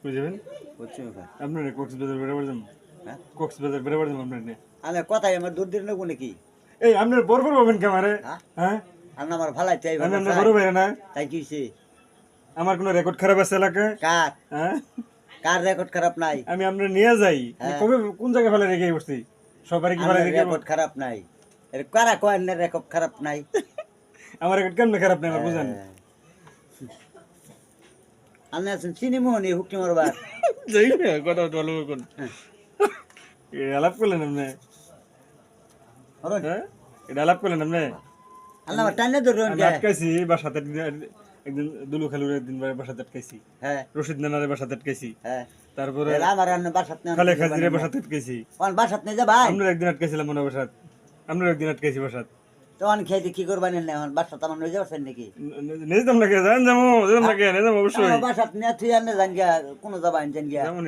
বুঝবেন পশ্চিম ঘাট। আপনার কক্সবাজার বেড়াবার যান হ্যাঁ কক্সবাজার বেড়াবার যান আপনার আমি কথাই আমার দূর দিন নেবো নাকি? এই আপনার বরবর পাবেন কেমারে হ্যাঁ হ্যাঁ আপনি আমার ভালাই চাই আমি ভালো আপনার চাই বড় ভাই না তাই কি হইছে? আমার কোনো রেকর্ড খারাপ আছে এলাকায় কার হ্যাঁ কার রেকর্ড খারাপ নাই? আমি আপনার নিয়ে যাই হ্যাঁ। কবে কোন জায়গায় ফেলে রেখে বসছি সবারই কি ফেলে আমার রেখে রেকর্ড খারাপ নাই। এর কারা কয়েন রেকর্ড খারাপ নাই? আমার রেকর্ড কেমন খারাপ নেই আমার বুঝেন হ্যাঁ। আপনি আছেন চিনি মোহনী হুকি মারবার। যাই না কথা ভালো কোন আলাপ করলেন আপনি হরণ, হ্যাঁ এটা আলাপ করলেন আপনি আপনি আমার টাইনে ধরুন আমি আটকাইছি বাসাতে একদিন দুলু খালুর একদিন বাসাতে আটকাইছি হ্যাঁ রশিদ নানারে বাসাতে আটকাইছি হ্যাঁ তারপরে এর আমার রান্না বাসাত নেই খালে খাজিরে বাসাতে আটকাইছি বাসাত নেই যা ভাই আমরা একদিন আটকাইছিলাম মনে বাসাত আমরা একদিন আটকাইছি বাসাত তখন খেয়ে কি করবেন না এখন বাসাত আমার নিয়ে যাবেন নাকি? নিজাম লাগে জান যাবো নিজাম লাগে নিজাম অবশ্যই বাসাত নিয়ে তুই আনে জান গিয়া কোনো যাবাই জান গিয়া যেমন